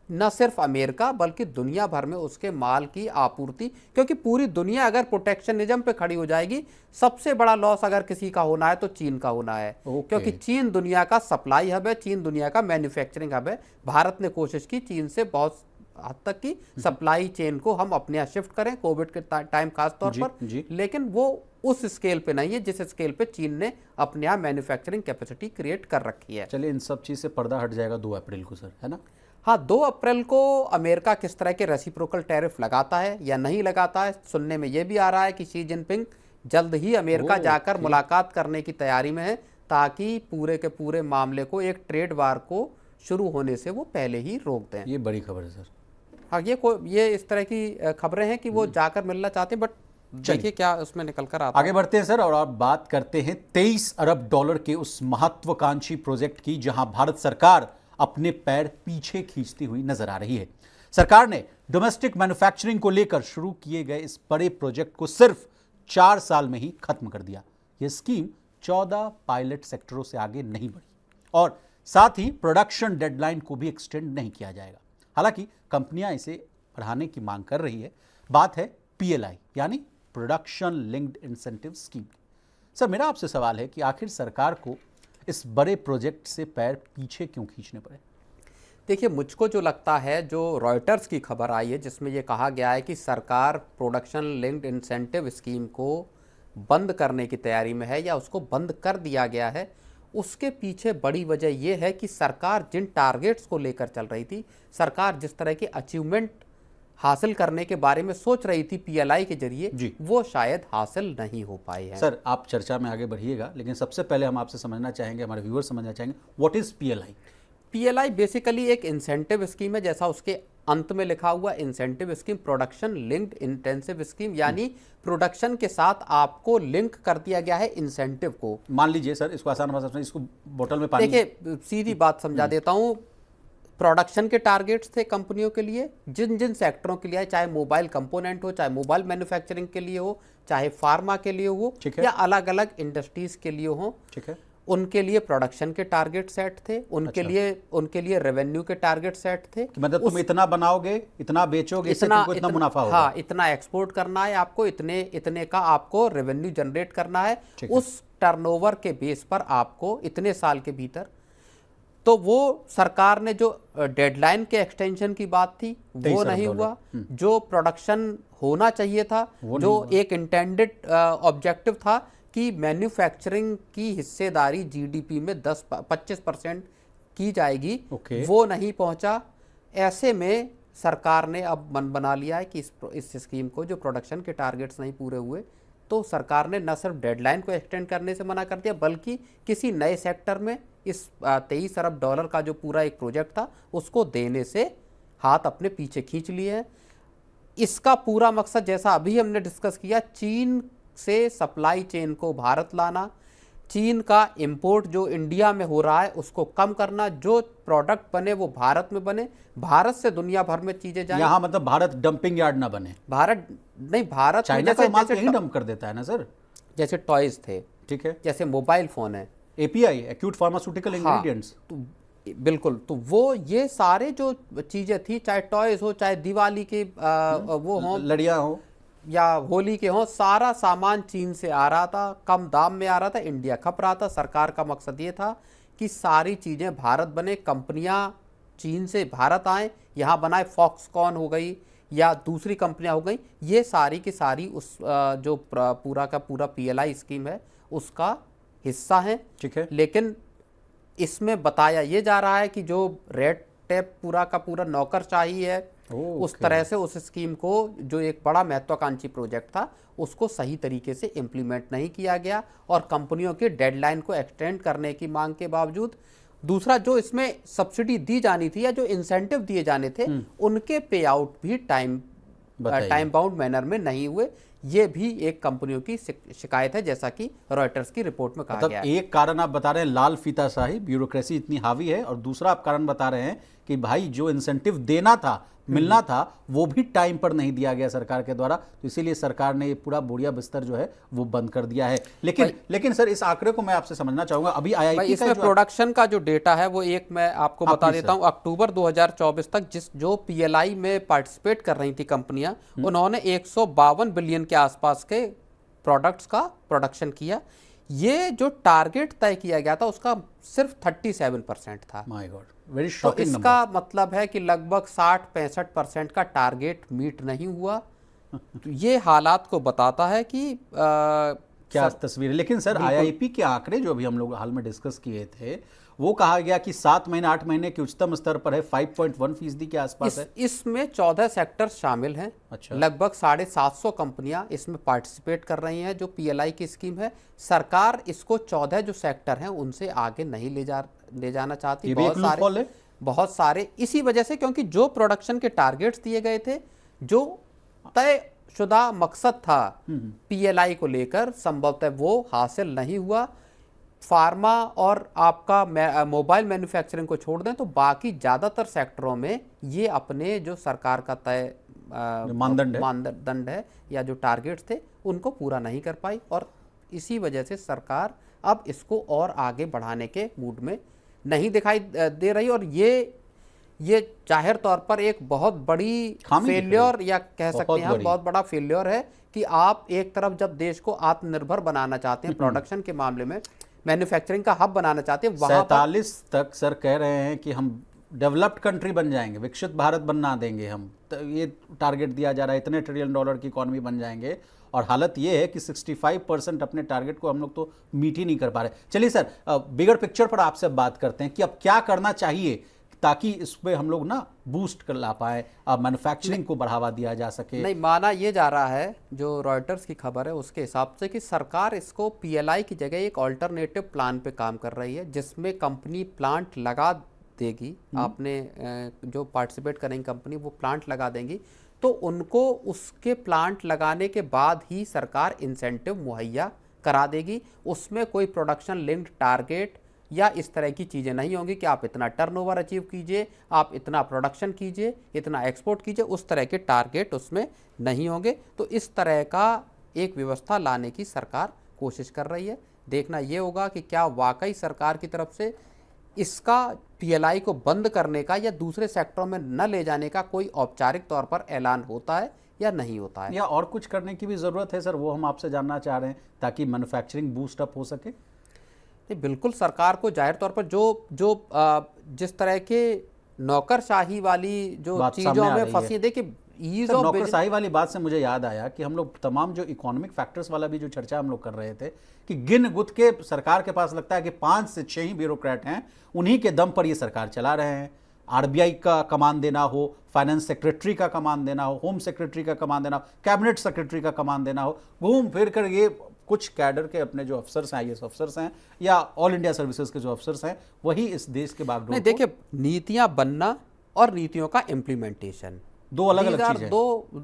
न सिर्फ अमेरिका बल्कि दुनिया भर में उसके माल की आपूर्ति, क्योंकि पूरी दुनिया अगर प्रोटेक्शनिज्म पे खड़ी हो जाएगी, सबसे बड़ा लॉस अगर किसी का होना है तो चीन का होना है। क्योंकि चीन दुनिया का सप्लाई हब है, चीन दुनिया का मैन्युफैक्चरिंग हब है। भारत ने कोशिश की चीन से बहुत हद तक की सप्लाई चेन को हम अपने यहाँ शिफ्ट करें कोविड के टाइम खास तौर पर, लेकिन वो उस स्केल पे नहीं है जिस स्केल पे चीन ने अपने यहाँ मैन्युफैक्चरिंग कैपेसिटी क्रिएट कर रखी है।
चलिए इन सब चीज से पर्दा हट जाएगा 2 अप्रैल को सर, है ना?
हाँ, 2 अप्रैल को अमेरिका किस तरह के रेसिप्रोकल टैरिफ लगाता है या नहीं लगाता है। सुनने में यह भी आ रहा है कि शी जिनपिंग जल्द ही अमेरिका जाकर मुलाकात करने की तैयारी में है, ताकि पूरे के पूरे मामले को एक ट्रेड वार को शुरू होने से वो पहले ही रोक दें।
ये बड़ी खबर है सर।
हाँ, ये इस तरह की खबरें हैं कि वो जाकर मिलना चाहते हैं, बट देखिए क्या उसमें निकल कर आता है।
आगे बढ़ते हैं सर और आप बात करते हैं 23 अरब डॉलर के उस महत्वाकांक्षी प्रोजेक्ट की जहां भारत सरकार अपने पैर पीछे खींचती हुई नजर आ रही है। सरकार ने डोमेस्टिक मैन्युफैक्चरिंग को लेकर शुरू किए गए इस बड़े प्रोजेक्ट को सिर्फ 4 साल में ही खत्म कर दिया। यह स्कीम 14 पायलट सेक्टरों से आगे नहीं बढ़ी और साथ ही प्रोडक्शन डेडलाइन को भी एक्सटेंड नहीं किया जाएगा। हालांकि कंपनियां इसे बढ़ाने की मांग कर रही है। बात है पीएलआई यानी production linked incentive scheme. Sir, मेरा आपसे सवाल है कि आखिर सरकार को इस बड़े प्रोजेक्ट से पैर पीछे क्यों खींचने पड़े?
देखिए, मुझको जो लगता है, जो रॉयटर्स की खबर आई है जिसमें यह कहा गया है कि सरकार प्रोडक्शन लिंक्ड इंसेंटिव स्कीम को बंद करने की तैयारी में है या उसको बंद कर दिया गया है, उसके पीछे बड़ी वजह यह है कि सरकार जिन टारगेट्स को लेकर चल रही थी, सरकार जिस तरह के अचीवमेंट हासिल करने के बारे में सोच रही थी पीएलआई के जरिए, वो शायद हासिल नहीं हो पाए हैं।
सर, आप चर्चा में आगे बढ़िएगा, लेकिन सबसे पहले हम आपसे समझना चाहेंगे, हमारे व्यूअर समझना चाहेंगे, what is PLI?
PLI basically एक इंसेंटिव स्कीम है, जैसा उसके अंत में लिखा हुआ incentive scheme, production linked intensive scheme, यानी प्रोडक्शन के साथ आपको लिंक कर दिया गया है इंसेंटिव को।
मान लीजिए सर, इसको आसान भाषा में, इसको बोतल में पानी,
देखिए सीधी बात समझा देता हूं। प्रोडक्शन के टारगेट्स थे कंपनियों के लिए, जिन जिन सेक्टरों के लिए, चाहे मोबाइल कंपोनेंट हो, चाहे मोबाइल मैन्युफैक्चरिंग के लिए हो, चाहे फार्मा के लिए हो, या अलग अलग इंडस्ट्रीज के लिए हो, ठीक है, उनके लिए प्रोडक्शन के टारगेट सेट थे, उनके लिए रेवेन्यू के टारगेट सेट थे।
मतलब तुम इतना बनाओगे, इतना बेचोगे, इससे तुमको इतना मुनाफा होगा।
हाँ, इतना एक्सपोर्ट करना है आपको, इतने का आपको रेवेन्यू जनरेट करना है, उस टर्नओवर के बेस पर आपको इतने साल के भीतर। तो वो सरकार ने जो डेडलाइन के एक्सटेंशन की बात थी वो नहीं हुआ, जो प्रोडक्शन होना चाहिए था, जो एक इंटेंडेड ऑब्जेक्टिव था कि मैन्युफैक्चरिंग की हिस्सेदारी जीडीपी में 10-25% की जाएगी, वो नहीं पहुंचा। ऐसे में सरकार ने अब मन बना लिया है कि इस स्कीम को, जो प्रोडक्शन के टारगेट्स नहीं पूरे हुए, तो सरकार ने न सिर्फ डेडलाइन को एक्सटेंड करने से मना कर दिया, बल्कि किसी नए सेक्टर में इस 23 अरब डॉलर का जो पूरा एक प्रोजेक्ट था उसको देने से हाथ अपने पीछे खींच लिए हैं। इसका पूरा मकसद, जैसा अभी हमने डिस्कस किया, चीन से सप्लाई चेन को भारत लाना, चीन का इंपोर्ट जो इंडिया में हो रहा है उसको कम करना, जो प्रोडक्ट बने वो भारत में बने, भारत से दुनिया भर में चीजें जाएं।
यहाँ मतलब भारत डंपिंग यार्ड ना बने।
भारत नहीं, भारत
चाइना का माल यही डंप कर देता है ना सर।
जैसे टॉयज थे,
ठीक है,
जैसे मोबाइल फोन है,
एपीआई एक्यूट फार्मास्यूटिकल इंग्रेडिएंट्स,
तो बिल्कुल, तो वो ये सारे जो चीजें थी, चाहे टॉयज हो, चाहे दिवाली के वो हो,
लड़ियां हो
या होली के हों, सारा सामान चीन से आ रहा था, कम दाम में आ रहा था, इंडिया खप रहा था। सरकार का मकसद ये था कि सारी चीज़ें भारत बने, कंपनियां चीन से भारत आएँ, यहाँ बनाए, फॉक्सकॉन हो गई या दूसरी कंपनियां हो गई, ये सारी की सारी उस जो पूरा का पूरा पीएलआई स्कीम है उसका हिस्सा है।
ठीक है,
लेकिन इसमें बताया ये जा रहा है कि जो रेड टेप पूरा का पूरा नौकरशाही है, उस तरह से उस स्कीम को, जो एक बड़ा महत्वाकांक्षी प्रोजेक्ट था, उसको सही तरीके से इम्प्लीमेंट नहीं किया गया और कंपनियों के डेडलाइन को एक्सटेंड करने की मांग के बावजूद, दूसरा जो इसमें सब्सिडी दी जानी थी या जो इंसेंटिव दिए जाने थे उनके पे आउट भी टाइम बाउंड मैनर में नहीं हुए। ये भी एक कंपनियों की शिकायत है, जैसा कि रॉयटर्स की रिपोर्ट में कहा गया है।
एक कारण आप बता रहे हैं लाल फीताशाही, ब्यूरोक्रेसी इतनी हावी है, और दूसरा आप कारण बता रहे हैं कि भाई जो इंसेंटिव देना था, मिलना था, वो भी टाइम पर नहीं दिया गया सरकार के द्वारा, तो इसीलिए सरकार ने ये पूरा बोरिया बिस्तर जो है वो बंद कर दिया है। लेकिन सर इस आंकड़े को मैं आपसे समझना चाहूंगा। अभी आईआईटी
इसमें प्रोडक्शन का जो डेटा है वो एक मैं आपको बता देता हूं। अक्टूबर 2024 तक जो पीएलआई में पार्टिसिपेट कर रही थी कंपनियां, उन्होंने 152 बिलियन के आसपास के प्रोडक्ट्स का प्रोडक्शन किया। ये जो टारगेट तय किया गया था उसका सिर्फ 37% था।
माय गॉड, वेरी
तो
शॉकिंग
इसका मतलब है कि लगभग 60-65% का टारगेट मीट नहीं हुआ। तो ये हालात को बताता है कि
क्या तस्वीर है। लेकिन सर आईआईपी के आंकड़े जो अभी हम लोग हाल में डिस्कस किए थे, वो कहा गया कि 7 महीने 8 महीने के उच्चतम स्तर पर है, 5.1% के आसपास है।
इसमें 14 सेक्टर शामिल हैं।
अच्छा।
लगभग 750 कंपनियां इसमें पार्टिसिपेट कर रही हैं। जो पीएलआई की स्कीम है, सरकार इसको 14 जो सेक्टर हैं उनसे आगे नहीं ले जाना चाहती। बहुत सारे इसी वजह से, क्योंकि जो प्रोडक्शन के टारगेट्स दिए गए थे, जो तय शुदा मकसद था पीएलआई को लेकर, संभवतः वो हासिल नहीं हुआ। फार्मा और आपका मोबाइल मैन्युफैक्चरिंग को छोड़ दें तो बाकी ज़्यादातर सेक्टरों में ये अपने जो सरकार का तय मानदंड है या जो टारगेट्स थे उनको पूरा नहीं कर पाई, और इसी वजह से सरकार अब इसको और आगे बढ़ाने के मूड में नहीं दिखाई दे रही। और ये जाहिर तौर पर एक बहुत बड़ी फेल्योर, या कह सकते हैं बहुत बड़ा फेल्योर है कि आप एक तरफ जब देश को आत्मनिर्भर बनाना चाहते हैं, प्रोडक्शन के मामले में मैन्युफैक्चरिंग का हब बनाना चाहते हैं, वहां
47 तक सर कह रहे हैं कि हम डेवलप्ड कंट्री बन जाएंगे, विकसित भारत बना देंगे हम, तो ये टारगेट दिया जा रहा है, इतने ट्रिलियन डॉलर की इकॉनमी बन जाएंगे, और हालत ये है कि 65% अपने टारगेट को हम लोग तो मीट ही नहीं कर पा रहे। चलिए सर, बिगर पिक्चर पर आपसे बात करते हैं कि अब क्या करना चाहिए ताकि इस पे हम लोग ना बूस्ट कर ला पाए, मैन्युफैक्चरिंग को बढ़ावा दिया जा सके।
नहीं, माना ये जा रहा है, जो रॉयटर्स की खबर है उसके हिसाब से, कि सरकार इसको पीएलआई की जगह एक ऑल्टरनेटिव प्लान पे काम कर रही है, जिसमें कंपनी प्लांट लगा देगी। आपने जो पार्टिसिपेट करेंगी कंपनी, वो प्लांट लगा देंगी, तो उनको उसके प्लांट लगाने के बाद ही सरकार इंसेंटिव मुहैया करा देगी। उसमें कोई प्रोडक्शन लिंक्ड टारगेट या इस तरह की चीज़ें नहीं होंगी कि आप इतना टर्नओवर अचीव कीजिए, आप इतना प्रोडक्शन कीजिए, इतना एक्सपोर्ट कीजिए, उस तरह के टारगेट उसमें नहीं होंगे। तो इस तरह का एक व्यवस्था लाने की सरकार कोशिश कर रही है। देखना ये होगा कि क्या वाकई सरकार की तरफ से इसका पीएलआई को बंद करने का या दूसरे सेक्टरों में न ले जाने का कोई औपचारिक तौर पर ऐलान होता है या नहीं होता है,
या और कुछ करने की भी ज़रूरत है सर, वो हम आपसे जानना चाह रहे हैं ताकि मैन्युफैक्चरिंग बूस्ट अप हो सके।
बिल्कुल, सरकार को जाहिर तौर पर जिस तरह के नौकरशाही वाली जो चीज़ों में फंसी, देखिए ईज ऑफ
नौकरशाही वाली बात से मुझे याद आया कि हम लोग तमाम जो इकोनॉमिक फैक्टर्स वाला भी जो चर्चा हम लोग कर रहे थे कि गिन गुत के सरकार के पास लगता है कि 5 से 6 ही ब्यूरोक्रेट हैं, उन्हीं के दम पर ये सरकार चला रहे हैं। आरबीआई का कमान देना हो, फाइनेंस सेक्रेटरी का कमान देना हो, होम सेक्रेटरी का कमान देना हो, कैबिनेट सेक्रेटरी का कमान देना हो, घूम फिर कर ये कुछ कैडर के अपने जो अफसर्स हैं, आईएएस अफसर्स हैं या ऑल इंडिया सर्विसेज के जो अफसर्स हैं, वही इस देश के बागडोर
नहीं, देखिए, नीतियां बनना और नीतियों का इम्प्लीमेंटेशन
दो अलग अलग चीजें हैं।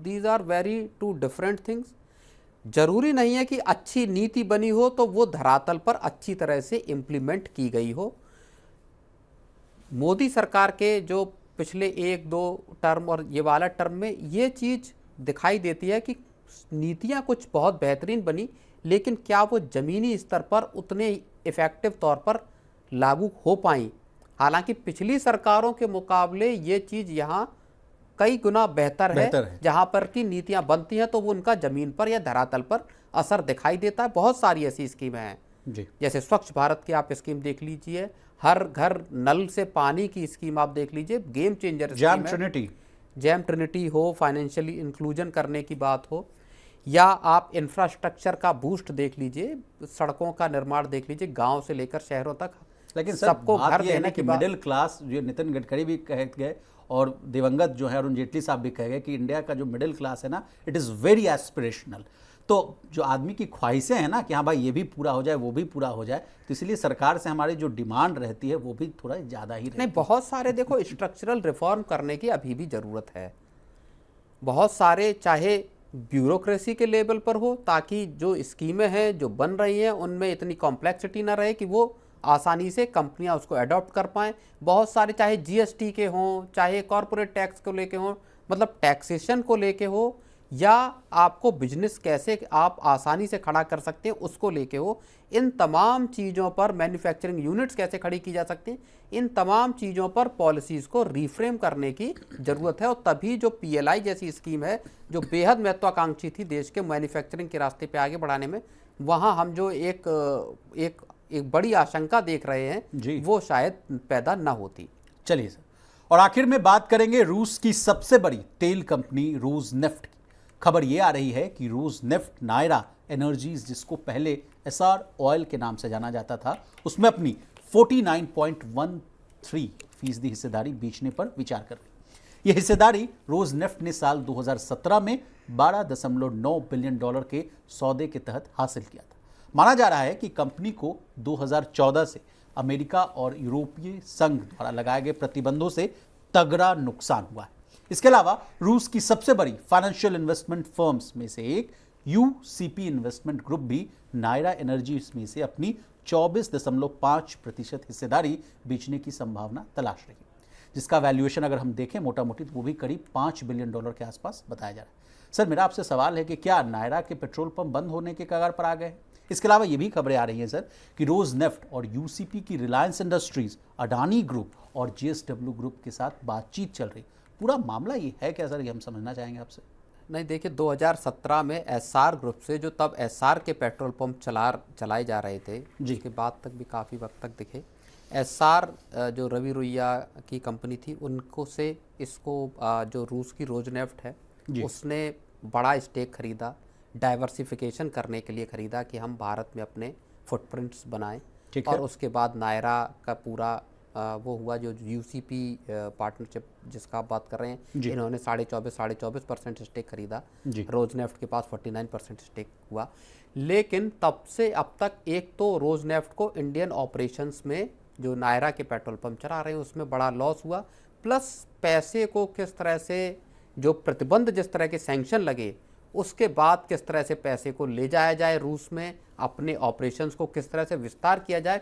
These are very two different things. जरूरी नहीं है कि अच्छी नीति बनी हो तो वो धरातल पर अच्छी तरह से इम्प्लीमेंट की गई हो। मोदी सरकार के जो पिछले 1-2 टर्म और ये वाला टर्म में ये चीज़ दिखाई देती है कि नीतियां कुछ बहुत बेहतरीन बनी, लेकिन क्या वो ज़मीनी स्तर पर उतने इफ़ेक्टिव तौर पर लागू हो पाई। हालांकि पिछली सरकारों के मुकाबले ये चीज़ यहाँ कई गुना बेहतर है। जहाँ पर की नीतियाँ बनती हैं तो वो उनका ज़मीन पर या धरातल पर असर दिखाई देता है। बहुत सारी ऐसी स्कीमें हैं
जी।
जैसे स्वच्छ भारत की आप स्कीम देख लीजिए, हर घर नल से पानी की स्कीम आप देख लीजिए, गेम चेंजर जैम ट्रिनिटी हो, फाइनेंशियली इंक्लूजन करने की बात हो, या आप इंफ्रास्ट्रक्चर का बूस्ट देख लीजिए, सड़कों का निर्माण देख लीजिए, गांव से लेकर शहरों तक
लेकिन सर
सबको घर
देने
देने
की मिडिल क्लास, जो नितिन गडकरी भी कह गए और दिवंगत जो है अरुण जेटली साहब भी कह गए कि इंडिया का जो मिडिल क्लास है ना, इट इज़ वेरी एस्पिरेशनल। तो जो आदमी की ख्वाहिशें हैं ना कि हाँ भाई ये भी पूरा हो जाए, वो भी पूरा हो जाए, तो इसलिए सरकार से हमारी जो डिमांड रहती है वो भी थोड़ा ज़्यादा ही रहती है।
नहीं, बहुत सारे देखो स्ट्रक्चरल रिफॉर्म करने की अभी भी ज़रूरत है। बहुत सारे, चाहे ब्यूरोक्रेसी के लेवल पर हो, ताकि जो स्कीमें हैं जो बन रही हैं उनमें इतनी कॉम्प्लेक्सिटी ना रहे कि वो आसानी से कंपनियां उसको अडॉप्ट कर पाएँ। बहुत सारे, चाहे जीएसटी के हों, चाहे कॉरपोरेट टैक्स को लेके हों, मतलब टैक्सेशन को लेके हो, या आपको बिजनेस कैसे आप आसानी से खड़ा कर सकते हैं उसको लेके हो, इन तमाम चीज़ों पर, मैन्युफैक्चरिंग यूनिट्स कैसे खड़ी की जा सकती हैं, इन तमाम चीज़ों पर पॉलिसीज़ को रिफ्रेम करने की ज़रूरत है। और तभी जो पीएलआई जैसी स्कीम है जो बेहद महत्वाकांक्षी थी देश के मैन्युफैक्चरिंग के रास्ते पे आगे बढ़ाने में, वहाँ हम जो एक बड़ी आशंका देख रहे हैं वो शायद पैदा ना होती।
चलिए सर, और आखिर में बात करेंगे रूस की सबसे बड़ी तेल कंपनी रोजनेफ्ट की। खबर ये आ रही है कि रोजनेफ्ट नायरा एनर्जीज, जिसको पहले एसआर ऑयल के नाम से जाना जाता था, उसमें अपनी 49.13% हिस्सेदारी बेचने पर विचार कर रही है। यह हिस्सेदारी रोजनेफ्ट ने साल 2017 में $12.9 बिलियन के सौदे के तहत हासिल किया था। माना जा रहा है कि कंपनी को 2014 से अमेरिका और यूरोपीय संघ द्वारा लगाए गए प्रतिबंधों से तगड़ा नुकसान हुआ है। इसके अलावा रूस की सबसे बड़ी फाइनेंशियल इन्वेस्टमेंट फर्म्स में से एक यूसीपी इन्वेस्टमेंट ग्रुप भी नायरा एनर्जीज में से अपनी 24.5% हिस्सेदारी बेचने की संभावना तलाश रही है, जिसका वैल्यूएशन अगर हम देखें मोटा मोटी तो वो भी करीब $5 बिलियन के आसपास बताया जा रहा है। सर, मेरा आपसे सवाल है कि क्या नायरा के पेट्रोल पंप बंद होने के कगार पर आ गए हैं? इसके अलावा ये भी खबरें आ रही हैं सर कि रोजनेफ्ट और यूसीपी की रिलायंस इंडस्ट्रीज, अडानी ग्रुप और जेएसडब्ल्यू ग्रुप के साथ बातचीत चल रही। पूरा मामला ये है क्या सर, ये हम समझना चाहेंगे आपसे।
नहीं, देखिए, 2017 में एसआर ग्रुप से, जो तब एसआर के पेट्रोल पंप चलाए जा रहे थे, जिसके बाद तक भी काफ़ी वक्त तक दिखे, एसआर जो रवि रुइया की कंपनी थी, उनको से इसको जो रूस की रोजनेफ्ट है उसने बड़ा स्टेक खरीदा, डाइवर्सिफिकेशन करने के लिए खरीदा कि हम भारत में अपने फुटप्रिंट्स बनाएं। और उसके बाद नायरा का पूरा वो हुआ, जो यूसीपी पार्टनरशिप जिसका आप बात कर रहे हैं, इन्होंने 24.25% स्टेक खरीदा, रोजनेफ्ट के पास 49% स्टेक हुआ। लेकिन तब से अब तक एक तो रोजनेफ्ट को इंडियन ऑपरेशंस में जो नायरा के पेट्रोल पंप चला रहे हैं उसमें बड़ा लॉस हुआ, प्लस पैसे को किस तरह से, जो प्रतिबंध जिस तरह के सैंक्शन लगे उसके बाद किस तरह से पैसे को ले जाया जाए रूस में, अपने ऑपरेशंस को किस तरह से विस्तार किया जाए।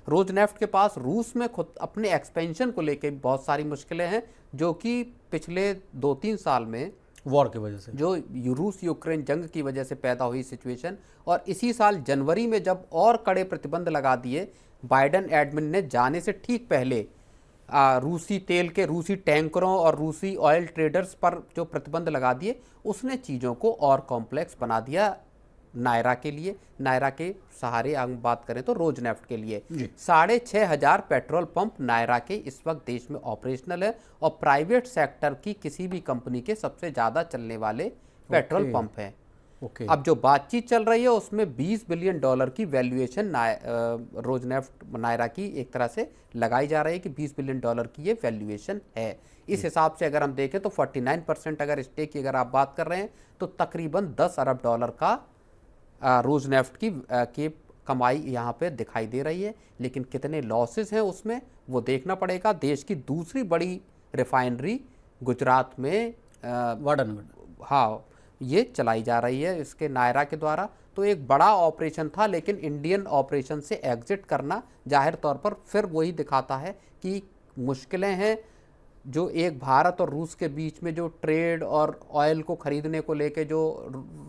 रोजनेफ्ट के पास रूस में खुद अपने एक्सपेंशन को लेकर बहुत सारी मुश्किलें हैं, जो कि पिछले 2-3 साल में
वॉर की वजह से, जो
रूस यूक्रेन जंग की वजह से पैदा हुई सिचुएशन, और इसी साल जनवरी में जब और कड़े प्रतिबंध लगा दिए बाइडेन एडमिन ने जाने से ठीक पहले, रूसी तेल के, रूसी टैंकरों और रूसी ऑयल ट्रेडर्स पर जो प्रतिबंध लगा दिए, उसने चीज़ों को और कॉम्प्लेक्स बना दिया नायरा के लिए। नायरा के सहारे हम बात करें तो रोजनेफ्ट के लिए 6,500 पेट्रोल पंप नायरा के इस वक्त देश में ऑपरेशनल है, और प्राइवेट सेक्टर की किसी भी कंपनी के सबसे ज़्यादा चलने वाले पेट्रोल पंप हैं।
ओके।
अब जो बातचीत चल रही है उसमें $20 बिलियन की वैल्यूएशन रोजनेफ्ट नायरा की एक तरह से लगाई जा रही है कि $20 बिलियन की ये वैल्यूएशन है। इस हिसाब से अगर हम देखें तो 49% अगर स्टेक की अगर आप बात कर रहे हैं तो तकरीबन $10 अरब का रोजनेफ्ट की कमाई यहाँ पे दिखाई दे रही है। लेकिन कितने लॉसेस हैं उसमें वो देखना पड़ेगा। देश की दूसरी बड़ी रिफाइनरी गुजरात में
वाडन,
हाँ, ये चलाई जा रही है इसके नायरा के द्वारा। तो एक बड़ा ऑपरेशन था, लेकिन इंडियन ऑपरेशन से एग्जिट करना जाहिर तौर पर फिर वही दिखाता है कि मुश्किलें हैं जो एक भारत और रूस के बीच में जो ट्रेड और ऑयल को खरीदने को लेके जो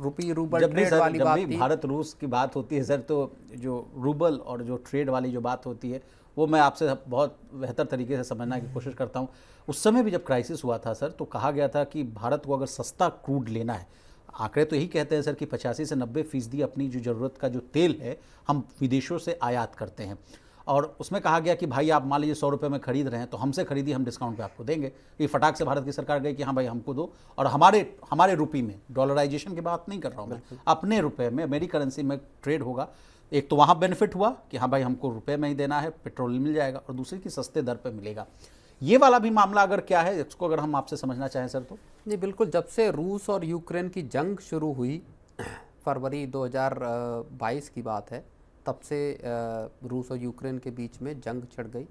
रूबल ट्रेड वाली बात थी।
भारत रूस की बात होती है सर, तो जो रूबल और जो ट्रेड वाली जो बात होती है वो मैं आपसे बहुत बेहतर तरीके से समझने की कोशिश करता हूँ। उस समय भी जब क्राइसिस हुआ था सर, तो कहा गया था कि भारत को अगर सस्ता क्रूड लेना है, आंकड़े तो यही कहते हैं सर कि 85 से 90% अपनी जो ज़रूरत का जो तेल है हम विदेशों से आयात करते हैं। और उसमें कहा गया कि भाई आप मान लीजिए 100 रुपये में खरीद रहे हैं तो हमसे खरीदिए, हम डिस्काउंट पे आपको देंगे। ये फटाक से भारत की सरकार गई कि हाँ भाई हमको दो, और हमारे रुपये में, डॉलराइजेशन की बात नहीं कर रहा हूँ मैं, अपने रुपये में, मेरी करेंसी में ट्रेड होगा। एक तो वहाँ बेनिफिट हुआ कि हाँ भाई हमको रुपये में ही देना है, पेट्रोल मिल जाएगा, और दूसरी की सस्ते दर पर मिलेगा। ये वाला भी मामला अगर क्या है, इसको अगर हम आपसे समझना चाहें सर तो।
जी बिल्कुल, जब से रूस और यूक्रेन की जंग शुरू हुई, फरवरी 2022 की बात है, तब से रूस और यूक्रेन के बीच में जंग छिड़ गई।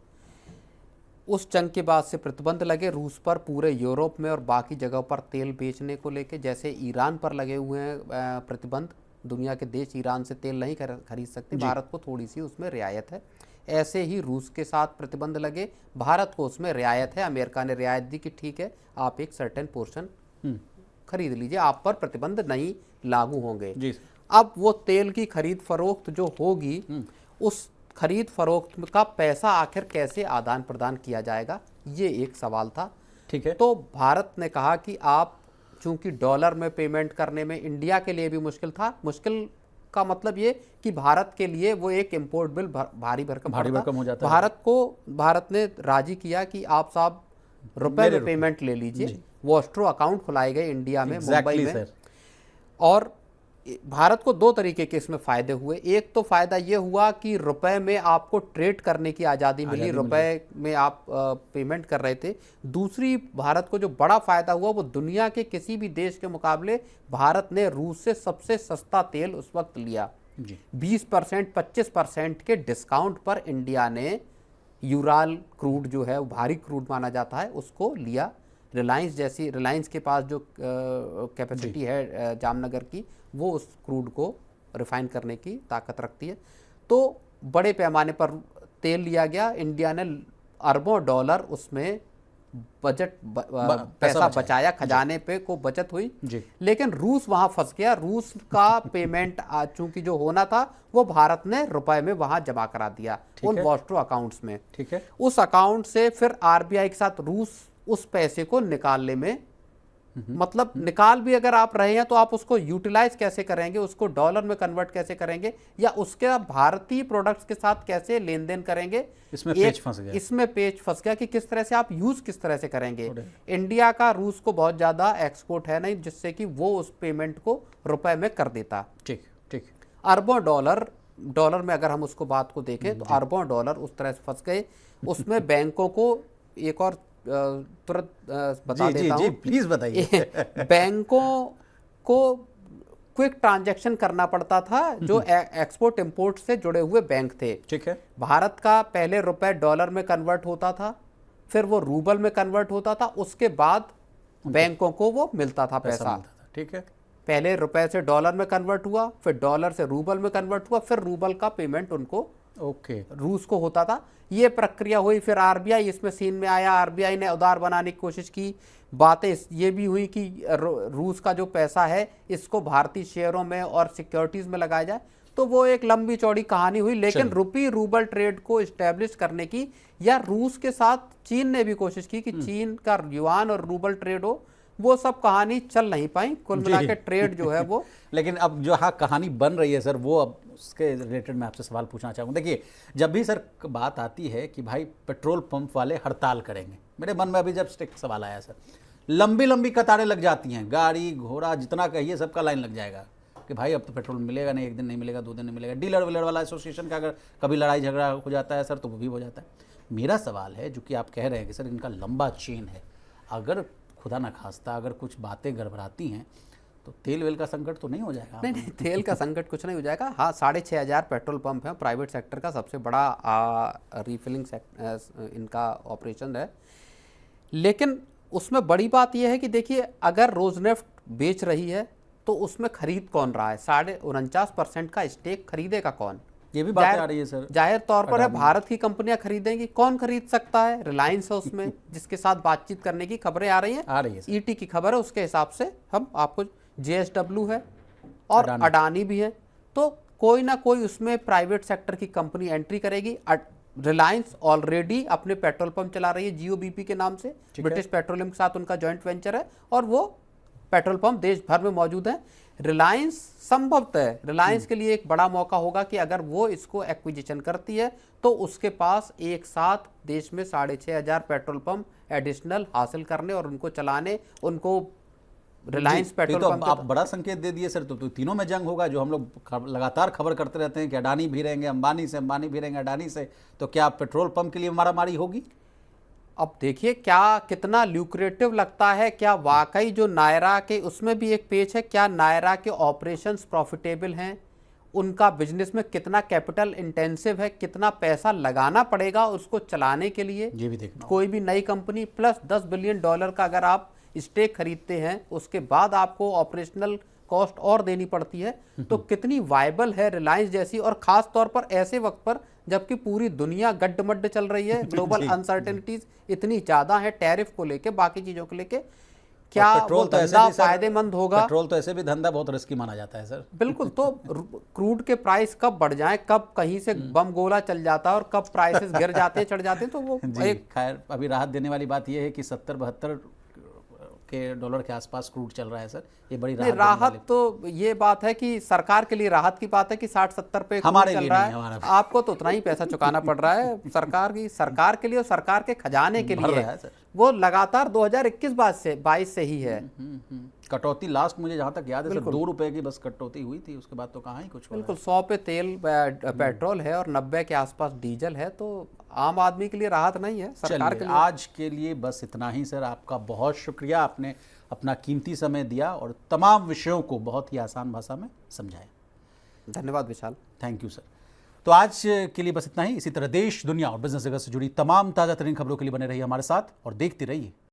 उस जंग के बाद से प्रतिबंध लगे रूस पर पूरे यूरोप में और बाकी जगहों पर तेल बेचने को लेके। जैसे ईरान पर लगे हुए हैं प्रतिबंध, दुनिया के देश ईरान से तेल नहीं खरीद सकते, भारत को थोड़ी सी उसमें रियायत है। ऐसे ही रूस के साथ प्रतिबंध लगे, भारत को उसमें रियायत है। अमेरिका ने रियायत दी कि ठीक है आप एक सर्टेन पोर्शन खरीद लीजिए, आप पर प्रतिबंध नहीं लागू होंगे
जी।
अब वो तेल की खरीद फरोख्त जो होगी, उस खरीद फरोख्त का पैसा आखिर कैसे आदान प्रदान किया जाएगा, ये एक सवाल था।
ठीक है।
तो भारत ने कहा कि आप चूंकि डॉलर में पेमेंट करने में इंडिया के लिए भी मुश्किल था, मुश्किल का मतलब ये कि भारत के लिए वो एक इम्पोर्ट बिल भारी भरकम
हो जाता है।
भारत ने राजी किया कि आप साहब रुपए में पेमेंट ले लीजिए। वो ऑस्ट्रो अकाउंट खुलाए गए इंडिया में, मुंबई में। और भारत को दो तरीके के इसमें फायदे हुए। एक तो फायदा ये हुआ कि रुपए में आपको ट्रेड करने की आज़ादी मिली, रुपए में आप पेमेंट कर रहे थे। दूसरी भारत को जो बड़ा फायदा हुआ वो दुनिया के किसी भी देश के मुकाबले भारत ने रूस से सबसे सस्ता तेल उस वक्त लिया। 20% 25% के डिस्काउंट पर इंडिया ने यूराल क्रूड जो है वो भारी क्रूड माना जाता है, उसको लिया। रिलायंस के पास जो कैपेसिटी है जामनगर की, वो उस क्रूड को रिफाइन करने की ताकत रखती है। तो बड़े पैमाने पर तेल लिया गया। इंडिया ने अरबों डॉलर उसमें पैसा बचाया, खजाने पे को बचत हुई जी। लेकिन रूस वहां फंस गया। रूस का पेमेंट चूंकि जो होना था वो भारत ने रुपए में वहां जमा करा दिया उन ऑस्ट्रो अकाउंट्स में। ठीक है। उस अकाउंट से फिर आरबीआई के साथ रूस उस पैसे को निकालने में, मतलब निकाल भी अगर आप रहे हैं तो आप उसको यूटिलाइज कैसे करेंगे, उसको डॉलर में कन्वर्ट कैसे करेंगे, या उसके भारतीय प्रोडक्ट्स के साथ कैसे लेन देन करेंगे, इसमें पेच फंस गया कि किस तरह से आप यूज किस तरह से करेंगे। इंडिया का रूस को बहुत ज्यादा एक्सपोर्ट है नहीं, जिससे कि वो उस पेमेंट को रुपए में कर देता। ठीक ठीक। अरबों डॉलर में अगर हम उसको बात को देखें तो अरबों डॉलर उस तरह से फंस गए। उसमें बैंकों को एक और तुरंत बता देता हूं,
प्लीज बताइए।
बैंकों को क्विक ट्रांजैक्शन करना पड़ता था जो एक्सपोर्ट इंपोर्ट से जुड़े हुए बैंक थे। ठीक है। भारत का पहले रुपए डॉलर में कन्वर्ट होता था, फिर वो रूबल में कन्वर्ट होता था, उसके बाद बैंकों को वो मिलता था पैसा। ठीक है। पहले रुपए से डॉलर में कन्वर्ट हुआ, फिर डॉलर से रूबल में कन्वर्ट हुआ, फिर रूबल का पेमेंट उनको रूस को होता था। ये प्रक्रिया हुई। फिर आरबीआई इसमें सीन में आया। आरबीआई ने उदार बनाने की कोशिश की। बातें ये भी हुई कि रूस का जो पैसा है इसको भारतीय शेयरों में और सिक्योरिटीज में लगाया जाए। तो वो एक लंबी चौड़ी कहानी हुई। लेकिन रुपी रूबल ट्रेड को इस्टेब्लिश करने की, या रूस के साथ चीन ने भी कोशिश की कि चीन का युआन और रूबल ट्रेड हो, वो सब कहानी चल नहीं पाई। कुल मिला के ट्रेड जो है वो
लेकिन अब जो कहानी बन रही है सर, वो अब उसके रिलेटेड मैं आपसे सवाल पूछना चाहूँगा। देखिए, जब भी सर बात आती है कि भाई पेट्रोल पंप वाले हड़ताल करेंगे, मेरे मन में अभी जब स्ट्रिक्ट सवाल आया सर, लंबी लंबी कतारें लग जाती हैं, गाड़ी घोड़ा जितना कहिए सबका लाइन लग जाएगा। कि भाई अब तो पेट्रोल मिलेगा नहीं, एक दिन नहीं मिलेगा, 2 दिन नहीं मिलेगा। डीलर वीलर वाला एसोसिएशन का अगर कभी लड़ाई झगड़ा हो जाता है सर तो वो भी हो जाता है। मेरा सवाल है, जो कि आप कह रहे हैं कि सर इनका लंबा चेन है, अगर खुदा ना खास्ता अगर कुछ बातें गड़बड़ाती हैं तो तेल वेल का संकट तो नहीं हो जाएगा?
नहीं नहीं, तेल का संकट कुछ नहीं हो जाएगा। हाँ, 6,500 पेट्रोल पंप हैं, प्राइवेट सेक्टर का सबसे बड़ा रीफिलिंग इनका ऑपरेशन है। लेकिन उसमें बड़ी बात यह है कि देखिए, अगर रोजनेफ्ट बेच रही है तो उसमें खरीद कौन रहा है? 49.5% का स्टेक खरीदेगा कौन?
ये भी बातें आ रही है सर।
जाहिर तौर पर है भारत की कंपनियां खरीदेंगी। कौन खरीद सकता है? रिलायंस है उसमें, जिसके साथ बातचीत करने की खबरें आ रही हैं। ईटी की खबर है, उसके हिसाब से हम आपको JSW है और अडानी भी है, तो कोई ना कोई उसमें प्राइवेट सेक्टर की कंपनी एंट्री करेगी। रिलायंस ऑलरेडी अपने पेट्रोल पंप चला रही है GOBP के नाम से, ब्रिटिश पेट्रोलियम के साथ उनका जॉइंट वेंचर है, और वो पेट्रोल पंप देश भर में मौजूद हैं। रिलायंस संभवतः रिलायंस के लिए एक बड़ा मौका होगा कि अगर वो इसको एक्विजिशन करती है तो उसके पास एक साथ देश में 6,500 पेट्रोल पंप एडिशनल हासिल करने और उनको चलाने, उनको रिलायंस पेट्रोल पंप।
आप बड़ा संकेत दे दिए सर। तो तीनों में जंग होगा, जो हम लोग लगातार खबर करते रहते हैं कि अडानी भी रहेंगे अंबानी से, अंबानी भी रहेंगे अडानी से, तो क्या पेट्रोल पंप के लिए मारामारी होगी?
अब देखिए क्या कितना ल्यूक्रेटिव लगता है, क्या वाकई जो नायरा के, उसमें भी एक पेज है, क्या नायरा के ऑपरेशंस प्रॉफिटेबल हैं, उनका बिजनेस में कितना कैपिटल इंटेंसिव है, कितना पैसा लगाना पड़ेगा उसको चलाने के लिए,
ये भी देखना।
कोई भी नई कंपनी प्लस $10 बिलियन का अगर आप स्टेक खरीदते हैं, उसके बाद आपको ऑपरेशनल कॉस्ट और देनी पड़ती है, तो कितनी वायबल है रिलायंस जैसी, और खास तौर पर ऐसे वक्त पर जबकि पूरी दुनिया गड्ढमड्ढ चल रही है, ग्लोबल अनसर्टेनिटीज इतनी ज्यादा है, टैरिफ को लेके, बाकी चीजों को लेके। क्या वो धंधा फायदेमंद होगा?
पेट्रोल तो ऐसे भी धंधा बहुत रिस्की माना जाता है सर।
बिल्कुल। तो क्रूड के प्राइस कब बढ़ जाए, कब कहीं से बम गोला चल जाता है और कब प्राइसेस गिर जाते हैं, चढ़ जाते हैं, तो वो एक
खैर अभी राहत देने वाली बात यह है कि 70-72 के डॉलर के आसपास क्रूड चल रहा है सर। ये बड़ी
राहत तो ये बात है कि सरकार के लिए राहत की बात है कि 60-70 पे
हमारे
चल रहा है, आपको तो उतना ही पैसा चुकाना पड़ रहा है। सरकार के लिए और सरकार के खजाने के लिए वो लगातार 2021-22 से ही है।
कटौती लास्ट मुझे जहां तक याद है सिर्फ 2 रुपए की बस कटौती हुई थी, उसके बाद तो कहाँ ही कुछ।
बिल्कुल, 100 पे तेल पेट्रोल है और 90 के आसपास डीजल है, तो आम आदमी के लिए राहत नहीं है, सरकार के लिए।
आज के लिए बस इतना ही सर। आपका बहुत शुक्रिया, आपने अपना कीमती समय दिया और तमाम विषयों को बहुत ही आसान भाषा में समझाया।
धन्यवाद विशाल।
Thank you sir. तो आज के लिए बस इतना ही। इसी तरह देश, दुनिया और बिजनेस जगत से जुड़ी तमाम ताज़ा तरीन खबरों के लिए बने रहिए हमारे साथ और देखते रहिए